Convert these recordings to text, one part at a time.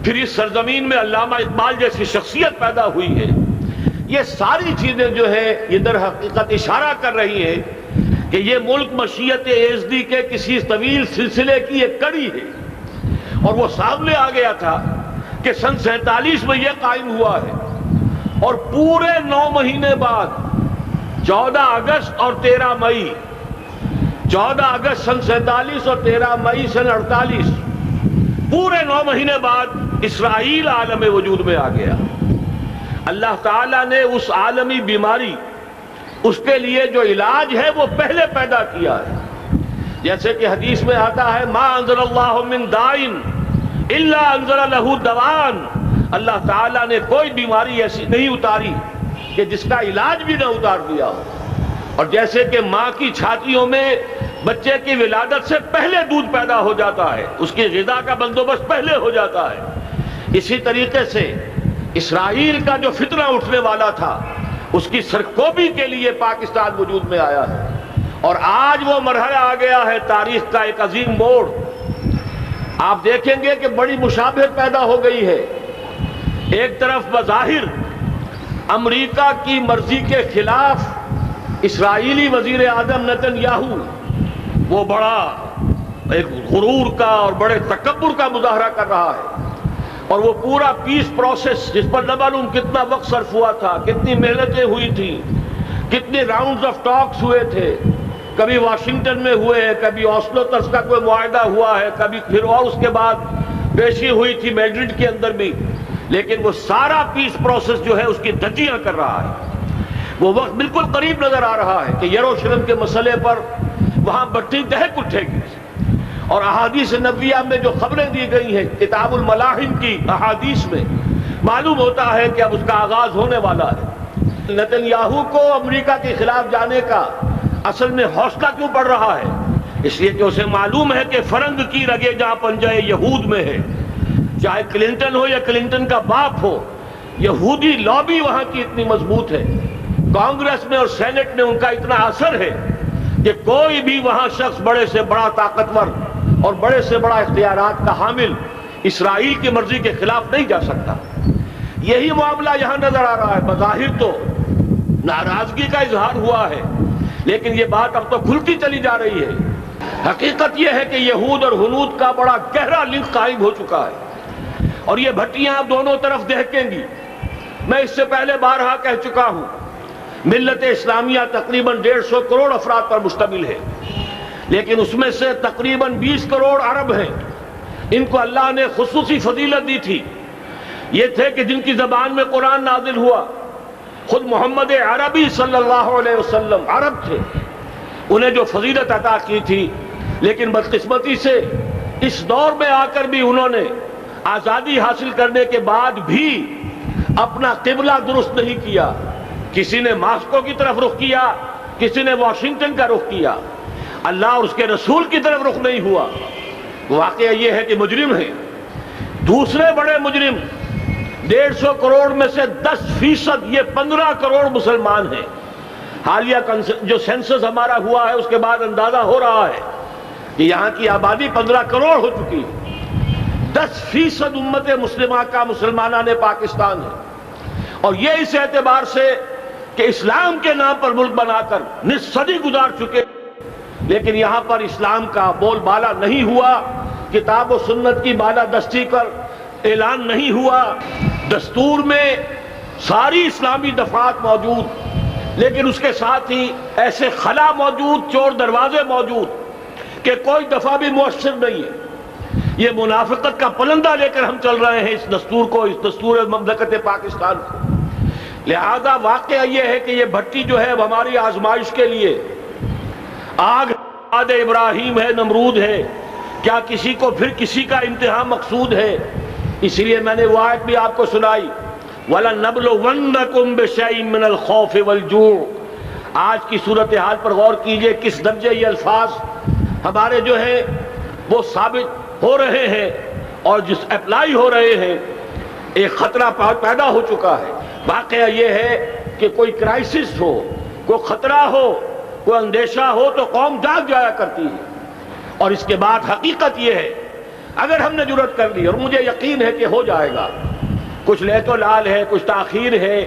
پھر اس سرزمین میں علامہ اقبال جیسی شخصیت پیدا ہوئی ہے. یہ ساری چیزیں جو ہے یہ در حقیقت اشارہ کر رہی ہیں کہ یہ ملک مشیت ایزدی کے کسی طویل سلسلے کی ایک کڑی ہے. اور وہ سامنے آ گیا تھا کہ سن 47 میں یہ قائم ہوا ہے، اور پورے 9 مہینے بعد 14 اگست اور 13 مئی 14 اگست سن 47 اور 13 مئی سن 48 پورے 9 مہینے بعد اسرائیل عالم وجود میں آ گیا. اللہ تعالیٰ نے اس عالمی بیماری، اس کے لیے جو علاج ہے وہ پہلے پیدا کیا ہے. جیسے کہ حدیث میں آتا ہے ما انزل اللہ من دائن الا انزل له دوان. اللہ تعالیٰ نے کوئی بیماری ایسی نہیں اتاری کہ جس کا علاج بھی نہ اتار دیا ہو. اور جیسے کہ ماں کی چھاتیوں میں بچے کی ولادت سے پہلے دودھ پیدا ہو جاتا ہے، اس کی غذا کا بندوبست پہلے ہو جاتا ہے، اسی طریقے سے اسرائیل کا جو فتنہ اٹھنے والا تھا اس کی سرکوبی کے لیے پاکستان وجود میں آیا ہے. اور آج وہ مرحلہ آ گیا ہے تاریخ کا ایک عظیم موڑ. آپ دیکھیں گے کہ بڑی مشابہت پیدا ہو گئی ہے. ایک طرف بظاہر امریکہ کی مرضی کے خلاف اسرائیلی وزیر اعظم نیتن یاہو وہ بڑا ایک غرور کا اور بڑے تکبر کا مظاہرہ کر رہا ہے، اور وہ پورا پیس پروسیس جس پر نہ معلوم کتنا وقت صرف ہوا تھا، کتنی محنتیں ہوئی تھیں، کتنے راؤنڈز آف ٹاکس ہوئے تھے، کبھی واشنگٹن میں ہوئے ہیں، کبھی اوسلو طرز کا کوئی معاہدہ ہوا ہے، کبھی پھر اور اس کے بعد پیشی ہوئی تھی میڈرڈ کے اندر بھی. لیکن وہ سارا پیس پروسیس جو ہے اس کی دھجیاں کر رہا ہے. وہ وقت بالکل قریب نظر آ رہا ہے کہ یروشلم کے مسئلے پر وہاں بٹی دہک اٹھے گی. اور احادیث نبویہ میں جو خبریں دی گئی ہیں کتاب الملاحم کی احادیث میں معلوم ہوتا ہے کہ اب اس کا آغاز ہونے والا ہے. نیتن یاہو کو امریکہ کے خلاف جانے کا اصل میں حوصلہ کیوں پڑ رہا ہے؟ اس لیے کہ اسے معلوم ہے کہ فرنگ کی رگیں جہاں پنجہ یہود میں ہے، چاہے کلنٹن ہو یا کلنٹن کا باپ ہو، یہودی لابی وہاں کی اتنی مضبوط ہے، کانگریس میں اور سینٹ میں ان کا اتنا اثر ہے کہ کوئی بھی وہاں شخص بڑے سے بڑا طاقتور اور بڑے سے بڑا اختیارات کا حامل اسرائیل کی مرضی کے خلاف نہیں جا سکتا. یہی معاملہ یہاں نظر آ رہا ہے. بظاہر تو ناراضگی کا اظہار ہوا ہے، لیکن یہ بات اب تو کھلتی چلی جا رہی ہے. حقیقت یہ ہے کہ یہود اور ہنود کا بڑا گہرا لنک قائم ہو چکا ہے، اور یہ بھٹیاں اب دونوں طرف دہکیں گی. میں اس سے پہلے بارہا کہہ چکا ہوں، ملت اسلامیہ تقریباً 150 کروڑ افراد پر مشتمل ہے، لیکن اس میں سے تقریباً 20 کروڑ عرب ہیں. ان کو اللہ نے خصوصی فضیلت دی تھی. یہ تھے کہ جن کی زبان میں قرآن نازل ہوا. خود محمد عربی صلی اللہ علیہ وسلم عرب تھے، انہیں جو فضیلت عطا کی تھی. لیکن بدقسمتی سے اس دور میں آ کر بھی انہوں نے آزادی حاصل کرنے کے بعد بھی اپنا قبلہ درست نہیں کیا. کسی نے ماسکو کی طرف رخ کیا، کسی نے واشنگٹن کا رخ کیا، اللہ اور اس کے رسول کی طرف رخ نہیں ہوا. واقعہ یہ ہے کہ مجرم ہیں. دوسرے بڑے مجرم 150 کروڑ میں سے 10% یہ 15 کروڑ مسلمان ہیں. حالیہ جو سینسس ہمارا ہوا ہے اس کے بعد اندازہ ہو رہا ہے کہ یہاں کی آبادی 15 کروڑ ہو چکی ہے. 10% امت مسلمہ کا مسلمانان پاکستان ہے. اور یہ اس اعتبار سے کہ اسلام کے نام پر ملک بنا کر نصف صدی گزار چکے، لیکن یہاں پر اسلام کا بول بالا نہیں ہوا، کتاب و سنت کی بالادستی پر اعلان نہیں ہوا. دستور میں ساری اسلامی دفعات موجود، لیکن اس کے ساتھ ہی ایسے خلا موجود، چور دروازے موجود کہ کوئی دفعہ بھی مؤثر نہیں ہے. یہ منافقت کا پلندہ لے کر ہم چل رہے ہیں اس دستور کو، اس دستور مملکت پاکستان کو. لہذا واقعہ یہ ہے کہ یہ بھٹی جو ہے ہماری آزمائش کے لیے آگ آد ابراہیم ہے، نمرود ہے. کیا کسی کو پھر کسی کا امتحان مقصود ہے؟ اس لیے میں نے وہ آیت بھی آپ کو سنائی، وَلَنَّبْلُوَنَّكُمْ بِشَيْءٍ مِّنَ الْخَوْفِ وَالْجُوعِ. آج کی صورتحال پر غور کیجئے، کس درجے یہ الفاظ ہمارے جو ہیں وہ ثابت ہو رہے ہیں اور جس اپلائی ہو رہے ہیں. ایک خطرہ پیدا ہو چکا ہے. واقعہ یہ ہے کہ کوئی کرائسس ہو، کوئی خطرہ ہو، کوئی اندیشہ ہو تو قوم جاگ جایا کرتی ہے. اور اس کے بعد حقیقت یہ ہے اگر ہم نے جرأت کر لی، اور مجھے یقین ہے کہ ہو جائے گا، کچھ لیت و لال ہے، کچھ تاخیر ہے،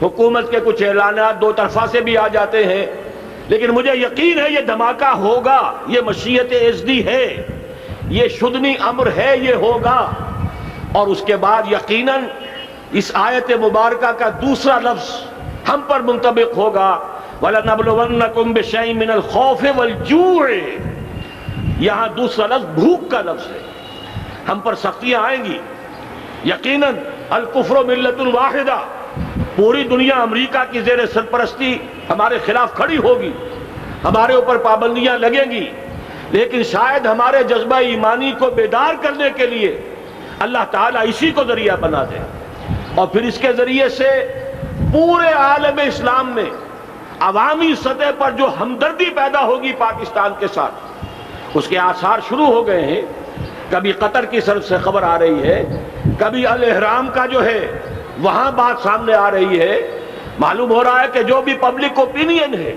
حکومت کے کچھ اعلانات دو طرفہ سے بھی آ جاتے ہیں، لیکن مجھے یقین ہے یہ دھماکہ ہوگا، یہ مشیت ازدی ہے، یہ شدنی امر ہے، یہ ہوگا۔ اور اس کے بعد یقیناً اس آیت مبارکہ کا دوسرا لفظ ہم پر منطبق ہوگا، وَلَنَبْلُوَنَّكُمْ بِشَيْءٍ مِّنَ الْخَوْفِ وَالْجُوعِ۔ یہاں دوسرا لفظ بھوک کا لفظ ہے، ہم پر سختیاں آئیں گی یقیناً۔ الکفر ملت واحدہ، پوری دنیا امریکہ کی زیر سرپرستی ہمارے خلاف کھڑی ہوگی، ہمارے اوپر پابندیاں لگیں گی، لیکن شاید ہمارے جذبہ ایمانی کو بیدار کرنے کے لیے اللہ تعالیٰ اسی کو ذریعہ بنا دے، اور پھر اس کے ذریعے سے پورے عالم اسلام میں عوامی سطح پر جو ہمدردی پیدا ہوگی پاکستان کے ساتھ، اس کے آثار شروع ہو گئے ہیں۔ کبھی قطر کی طرف سے خبر آ رہی ہے، کبھی الاحرام کا جو ہے وہاں بات سامنے آ رہی ہے۔ معلوم ہو رہا ہے کہ جو بھی پبلک اوپینین ہے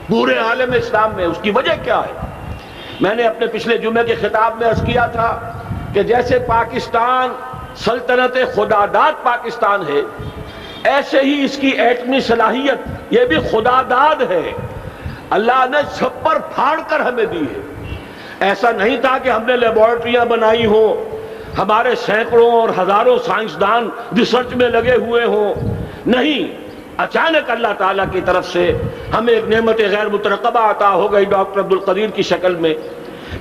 پورے عالم اسلام میں، اس کی وجہ کیا ہے؟ میں نے اپنے پچھلے جمعے کے خطاب میں عرض کیا تھا کہ جیسے پاکستان سلطنت خداداد پاکستان ہے، ایسے ہی اس کی ایٹمی صلاحیت یہ بھی خداداد ہے، اللہ نے چھپر پھاڑ کر ہمیں دی ہے۔ ایسا نہیں تھا کہ ہم نے لیبارٹریاں بنائی ہوں، ہمارے سینکڑوں اور ہزاروں سائنسدان ریسرچ میں لگے ہوئے ہوں، نہیں، اچانک اللہ تعالیٰ کی طرف سے ہمیں ایک نعمت غیر مترقبہ عطا ہو گئی ڈاکٹر عبدالقدیر کی شکل میں۔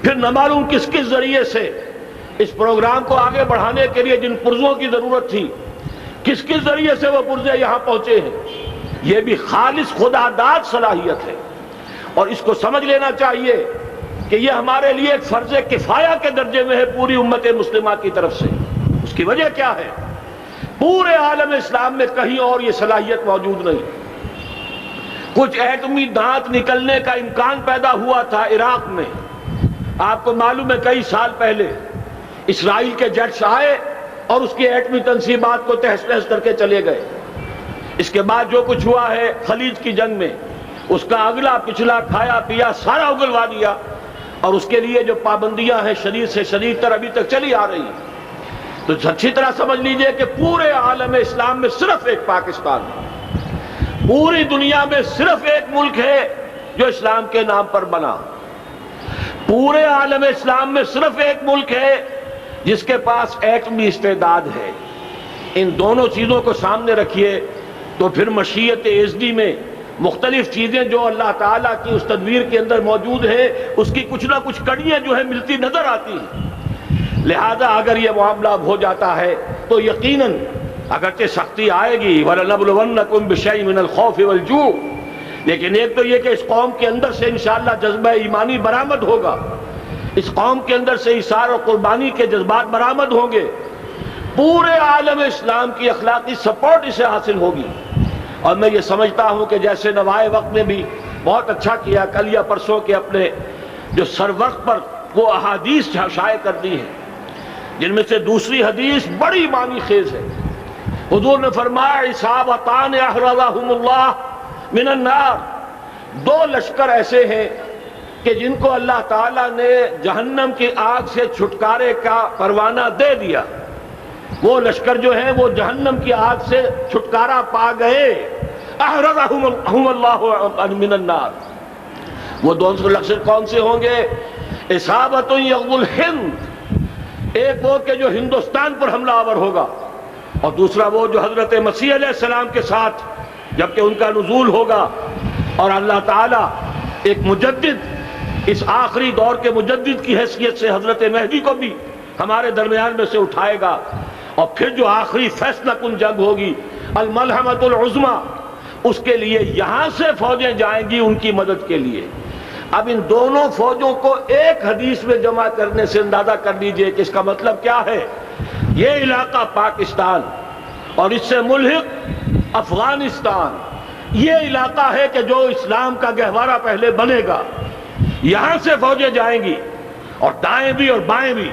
پھر نہ معلوم کس کس ذریعے سے اس پروگرام کو آگے بڑھانے کے لیے جن پرزوں کی ضرورت تھی، کس کس ذریعے سے وہ پرزے یہاں پہنچے ہیں، یہ بھی خالص خداداد صلاحیت ہے، اور اس کو سمجھ لینا چاہیے کہ یہ ہمارے لیے ایک فرض کفایہ کے درجے میں ہے پوری امت مسلمہ کی طرف سے۔ اس کی وجہ کیا ہے؟ پورے عالم اسلام میں کہیں اور یہ صلاحیت موجود نہیں۔ کچھ ایٹمی دانت نکلنے کا امکان پیدا ہوا تھا عراق میں، آپ کو معلوم ہے کئی سال پہلے اسرائیل کے جیٹس آئے اور اس کی ایٹمی تنصیبات کو تہس نہس کر کے چلے گئے۔ اس کے بعد جو کچھ ہوا ہے خلیج کی جنگ میں، اس کا اگلا پچھلا کھایا پیا سارا اگلوا دیا، اور اس کے لیے جو پابندیاں ہیں شدید سے شدید تر ابھی تک چلی آ رہی ہیں۔ تو اچھی طرح سمجھ لیجئے کہ پورے عالم اسلام میں صرف ایک پاکستان ہے، پوری دنیا میں صرف ایک ملک ہے جو اسلام کے نام پر بنا، پورے عالم اسلام میں صرف ایک ملک ہے جس کے پاس ایٹمی استعداد ہے۔ ان دونوں چیزوں کو سامنے رکھیے تو پھر مشیت ازدی میں مختلف چیزیں جو اللہ تعالیٰ کی اس تدبیر کے اندر موجود ہیں، اس کی کچھ نہ کچھ کڑیاں جو ہے ملتی نظر آتی ہیں۔ لہذا اگر یہ معاملہ ہو جاتا ہے تو یقیناً اگرچہ سختی آئے گی، وَلَنَبْلُوَنَّكُمْ بِشَيْءٍ مِّنَ الْخَوْفِ وَالْجُوعِ، لیکن ایک تو یہ کہ اس قوم کے اندر سے انشاءاللہ جذبہ ایمانی برآمد ہوگا، اس قوم کے اندر سے اثار و قربانی کے جذبات برآمد ہوں گے، پورے عالم اسلام کی اخلاقی سپورٹ اسے حاصل ہوگی۔ اور میں یہ سمجھتا ہوں کہ جیسے نوائے وقت نے بھی بہت اچھا کیا، کل یا پرسوں کے اپنے جو سر وقت پر وہ احادیث شائع کر دی ہیں، جن میں سے دوسری حدیث بڑی معنی خیز ہے۔ حضور نے فرمایا عصابتان احرزہم اللہ من النار، دو لشکر ایسے ہیں کہ جن کو اللہ تعالیٰ نے جہنم کی آگ سے چھٹکارے کا پروانہ دے دیا، وہ لشکر جو ہیں وہ جہنم کی آگ سے چھٹکارا پا گئے، احرزہم اللہ من النار۔ وہ دونوں لشکر کون سے ہوں گے؟ اصابت یغزو الہند، ایک وہ کہ جو ہندوستان پر حملہ آور ہوگا، اور دوسرا وہ جو حضرت مسیح علیہ السلام کے ساتھ جبکہ ان کا نزول ہوگا، اور اللہ تعالیٰ ایک مجدد، اس آخری دور کے مجدد کی حیثیت سے حضرت مہدی کو بھی ہمارے درمیان میں سے اٹھائے گا، اور پھر جو آخری فیصلہ کن جنگ ہوگی الملحمۃ العظمیٰ، اس کے لیے یہاں سے فوجیں جائیں گی ان کی مدد کے لیے۔ اب ان دونوں فوجوں کو ایک حدیث میں جمع کرنے سے اندازہ کر لیجئے کہ اس کا مطلب کیا ہے۔ یہ علاقہ پاکستان اور اس سے ملحق افغانستان، یہ علاقہ ہے کہ جو اسلام کا گہوارہ پہلے بنے گا، یہاں سے فوجیں جائیں گی، اور دائیں بھی اور بائیں بھی،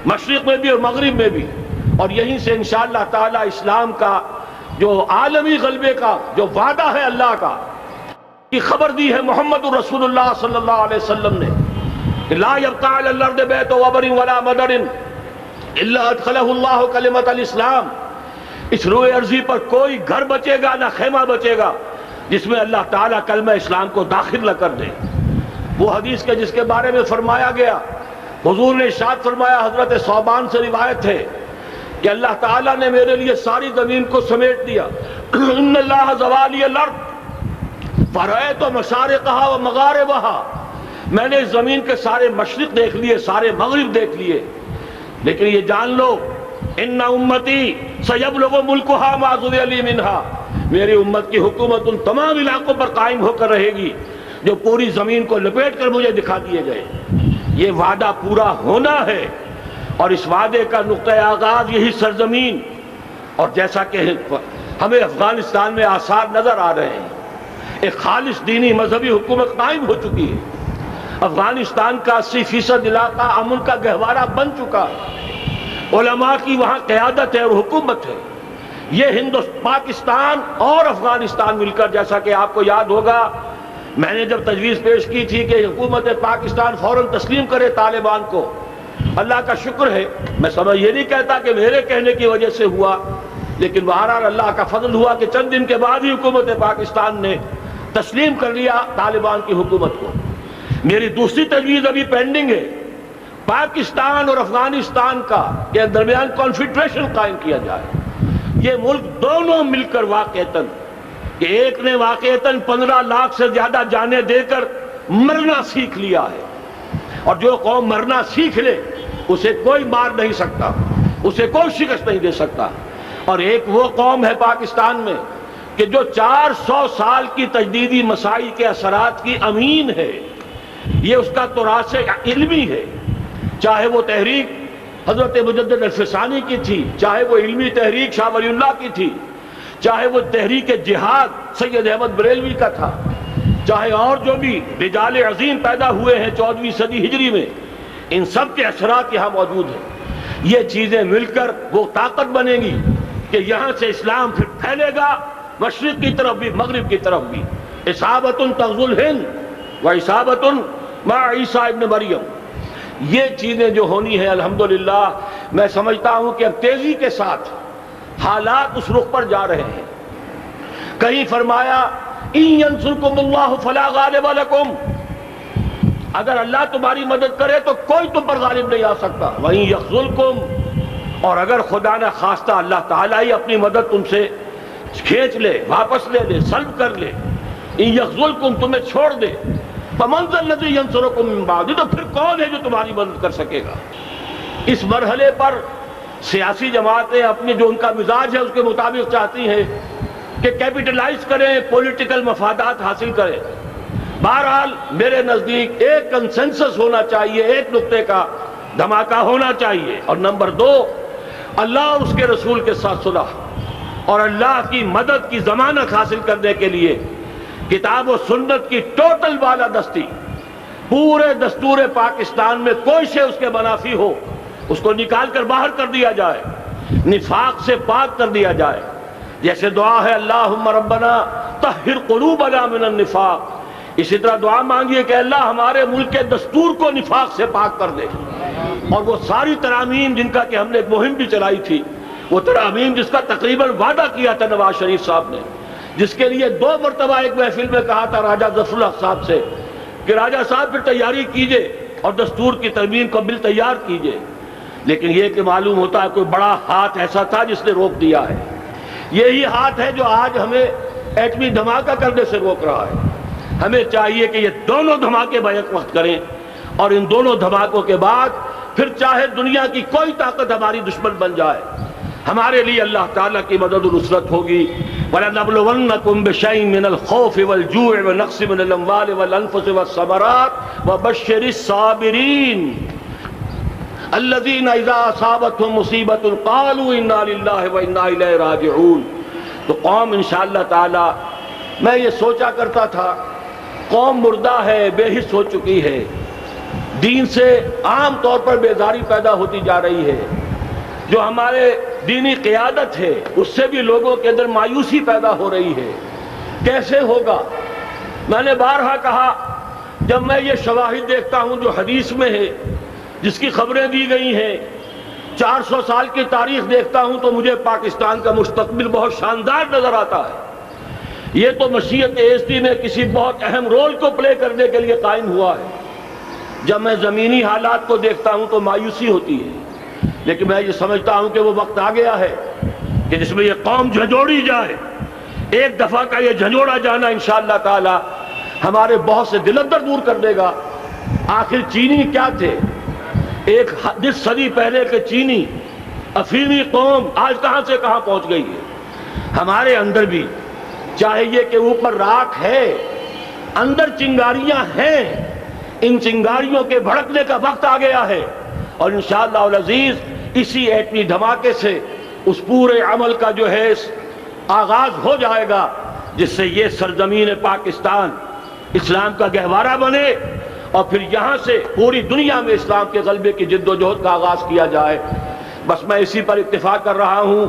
مشرق میں بھی اور مغرب میں بھی، اور یہیں سے انشاءاللہ تعالی اسلام کا جو عالمی غلبے کا جو وعدہ ہے اللہ کا، کی خبر دی ہے محمد رسول اللہ صلی اللہ علیہ وسلم نے، کہ لا یبقى علی الارض بیت وبر ولا مدر الا ادخلہ اللہ کلمۃ الاسلام، اس روئے ارضی پر کوئی گھر بچے گا نہ خیمہ بچے گا جس میں اللہ تعالیٰ کلمہ اسلام کو داخل نہ کر دے۔ وہ حدیث کے جس کے بارے میں فرمایا گیا، حضور نے ارشاد فرمایا، حضرت ثوبان سے روایت ہے کہ اللہ تعالیٰ نے میرے لیے ساری زمین کو سمیٹ دیا۔ ان اللہ زوالی الارض فرأیت مشارقہا و مغاربہا، میں نے اس زمین کے سارے مشرق دیکھ لیے، سارے مغرب دیکھ لیے، لیکن یہ جان لو ان امتی سیبلغ ملکہا ما ذرئ لی منہا، میری امت کی حکومت ان تمام علاقوں پر قائم ہو کر رہے گی جو پوری زمین کو لپیٹ کر مجھے دکھا دیے گئے۔ یہ وعدہ پورا ہونا ہے، اور اس وعدے کا نقطہ آغاز یہی سرزمین، اور جیسا کہ ہمیں افغانستان میں آثار نظر آ رہے ہیں، ایک خالص دینی مذہبی حکومت قائم ہو چکی ہے۔ افغانستان کا 80% علاقہ امن کا گہوارہ بن چکا ہے، علماء کی وہاں قیادت ہے اور حکومت ہے۔ یہ پاکستان اور افغانستان مل کر، جیسا کہ آپ کو یاد ہوگا میں نے جب تجویز پیش کی تھی کہ حکومت پاکستان فوراً تسلیم کرے طالبان کو، اللہ کا شکر ہے، میں یہ نہیں کہتا کہ میرے کہنے کی وجہ سے ہوا، لیکن بہرحال اللہ کا فضل ہوا کہ چند دن کے بعد ہی حکومت پاکستان نے تسلیم کر لیا طالبان کی حکومت کو۔ میری دوسری تجویز ابھی پینڈنگ ہے، پاکستان اور افغانستان کا کے درمیان کانفیڈریشن قائم کیا جائے۔ یہ ملک دونوں مل کر واقعتاً، کہ ایک نے واقعتاً 15 لاکھ سے زیادہ جانیں دے کر مرنا سیکھ لیا ہے، اور جو قوم مرنا سیکھ لے اسے کوئی مار نہیں سکتا، اسے کوئی شکست نہیں دے سکتا، اور ایک وہ قوم ہے پاکستان میں کہ جو 400 سال کی تجدیدی مساعی کے اثرات کی امین ہے، یہ اس کا تراث علمی ہے، چاہے وہ تحریک حضرت مجدد الفسانی کی تھی، چاہے وہ علمی تحریک شاہ ولی اللہ کی تھی، چاہے وہ تحریک جہاد سید احمد بریلوی کا تھا، چاہے اور جو بھی رجال عظیم پیدا ہوئے ہیں 14ویں صدی ہجری میں، ان سب کے اثرات یہاں موجود ہیں۔ یہ چیزیں مل کر وہ طاقت بنے گی کہ یہاں سے اسلام پھر پھیلے گا، مشرق کی طرف بھی مغرب کی طرف بھی۔ اصابۃ تغزو الہند و اصابۃ مع عیسیٰ ابن مریم، یہ چیزیں جو ہونی ہیں الحمدللہ میں سمجھتا ہوں کہ اب تیزی کے ساتھ حالات اس رخ پر جا رہے ہیں۔ کہیں فرمایا ان ینصرکم اللہ فلا غالب لکم، اگر اللہ تمہاری مدد کرے تو کوئی تم پر غالب نہیں آ سکتا، وَإِن یخذلکم، اور اگر خدا نہ خواستہ اللہ تعالیٰ ہی اپنی مدد تم سے کھینچ لے، واپس لے لے، سلب کر لے، ان یخذلکم، تمہیں چھوڑ دے، فمن ذا الذی ینصرکم من بعد، تو پھر کون ہے جو تمہاری مدد کر سکے گا۔ اس مرحلے پر سیاسی جماعتیں اپنی جو ان کا مزاج ہے اس کے مطابق چاہتی ہیں کہ کیپٹلائز کریں، پولیٹیکل مفادات حاصل کریں۔ بہرحال میرے نزدیک ایک کنسنسس ہونا چاہیے، ایک نقطے کا دھماکہ ہونا چاہیے، اور نمبر 2 اللہ اور اس کے رسول کے ساتھ صلح اور اللہ کی مدد کی ضمانت حاصل کرنے کے لیے کتاب و سنت کی ٹوٹل بالادستی، پورے دستور پاکستان میں کوئی شے اس کے منافی ہو اس کو نکال کر باہر کر دیا جائے، نفاق سے پاک کر دیا جائے۔ جیسے دعا ہے اللہم ربنا طہر قلوبنا من النفاق، اسی طرح دعا مانگیے کہ اللہ ہمارے ملک کے دستور کو نفاق سے پاک کر دے، اور وہ ساری ترامیم جن کا کہ ہم نے ایک مہم بھی چلائی تھی، وہ ترامیم جس کا تقریباً وعدہ کیا تھا نواز شریف صاحب نے، جس کے لیے 2 مرتبہ ایک محفل میں کہا تھا راجہ ظفر الحق صاحب سے کہ راجہ صاحب پھر تیاری کیجئے اور دستور کی ترمیم کا بل تیار کیجئے، لیکن یہ کہ معلوم ہوتا ہے کوئی بڑا ہاتھ ایسا تھا جس نے روک دیا ہے۔ یہی ہاتھ ہے جو آج ہمیں ایٹمی دھماکہ کرنے سے روک رہا ہے۔ ہمیں چاہیے کہ یہ دونوں دھماکے بیک وقت کریں، اور ان دونوں دھماکوں کے بعد پھر چاہے دنیا کی کوئی طاقت ہماری دشمن بن جائے، ہمارے لیے اللہ تعالیٰ کی مدد و نصرت ہوگی۔ وَلَنَبْلُوَنَّكُمْ بِشَيْءٍ مِّنَ الْخَوْفِ وَالْجُوعِ وَنَقْصٍ مِّنَ الْأَمْوَالِ وَالْأَنفُسِ وَالثَّمَرَاتِ وَبَشِّرِ الصَّابِرِينَ الذین اذا اصابتهم مصیبۃ قالوا انا للہ وانا الیہ راجعون۔ تو قوم انشاءاللہ تعالی، میں یہ سوچا کرتا تھا قوم مردہ ہے، بے حس ہو چکی ہے، دین سے عام طور پر بیزاری پیدا ہوتی جا رہی ہے، جو ہمارے دینی قیادت ہے اس سے بھی لوگوں کے اندر مایوسی پیدا ہو رہی ہے۔ کیسے ہوگا؟ میں نے بارہا کہا جب میں یہ شواہد دیکھتا ہوں جو حدیث میں ہے، جس کی خبریں دی گئی ہیں، 400 سال کی تاریخ دیکھتا ہوں، تو مجھے پاکستان کا مستقبل بہت شاندار نظر آتا ہے۔ یہ تو مشیت ایزدی میں کسی بہت اہم رول کو پلے کرنے کے لیے قائم ہوا ہے۔ جب میں زمینی حالات کو دیکھتا ہوں تو مایوسی ہوتی ہے، لیکن میں یہ سمجھتا ہوں کہ وہ وقت آ گیا ہے کہ جس میں یہ قوم جھنجھوڑی جائے۔ ایک دفعہ کا یہ جھنجھوڑا جانا انشاءاللہ تعالی ہمارے بہت سے دل اندر دور کر دے گا۔ آخر چینی کیا تھے؟ ایک 10 صدی پہلے کے چینی افریمی قوم آج کہاں سے کہاں پہنچ گئی ہے۔ ہمارے اندر بھی چاہیے کہ اوپر راکھ ہے، اندر چنگاریاں ہیں، ان چنگاریوں کے بھڑکنے کا وقت آ گیا ہے، اور انشاءاللہ العزیز اسی ایٹمی دھماکے سے اس پورے عمل کا جو ہے آغاز ہو جائے گا، جس سے یہ سرزمین پاکستان اسلام کا گہوارہ بنے، اور پھر یہاں سے پوری دنیا میں اسلام کے غلبے کی جد و جہد کا آغاز کیا جائے۔ بس میں اسی پر اتفاق کر رہا ہوں۔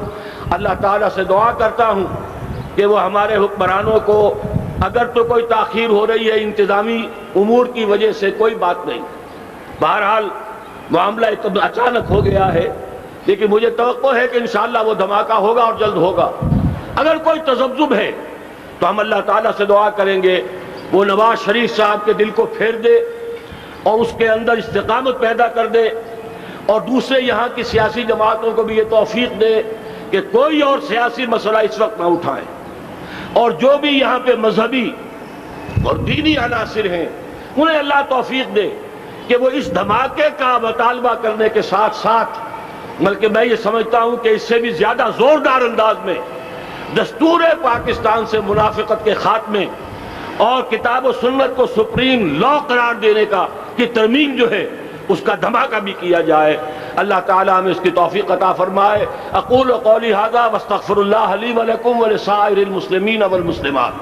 اللہ تعالیٰ سے دعا کرتا ہوں کہ وہ ہمارے حکمرانوں کو، اگر تو کوئی تاخیر ہو رہی ہے انتظامی امور کی وجہ سے، کوئی بات نہیں، بہرحال معاملہ اتنا اچانک ہو گیا ہے، لیکن مجھے توقع ہے کہ انشاءاللہ وہ دھماکہ ہوگا اور جلد ہوگا۔ اگر کوئی تذبذب ہے تو ہم اللہ تعالیٰ سے دعا کریں گے وہ نواز شریف صاحب کے دل کو پھیر دے اور اس کے اندر استقامت پیدا کر دے، اور دوسرے یہاں کی سیاسی جماعتوں کو بھی یہ توفیق دے کہ کوئی اور سیاسی مسئلہ اس وقت نہ اٹھائیں، اور جو بھی یہاں پہ مذہبی اور دینی عناصر ہیں انہیں اللہ توفیق دے کہ وہ اس دھماکے کا مطالبہ کرنے کے ساتھ ساتھ، بلکہ میں یہ سمجھتا ہوں کہ اس سے بھی زیادہ زوردار انداز میں دستور پاکستان سے منافقت کے خاتمے اور کتاب و سنت کو سپریم لا قرار دینے کی ترمیم جو ہے اس کا دھماکہ بھی کیا جائے۔ اللہ تعالیٰ ہمیں اس کی توفیق عطا فرمائے۔ اقول قولی ھذا واستغفر اللہ لی ولکم ولسائر المسلمین والمسلمات۔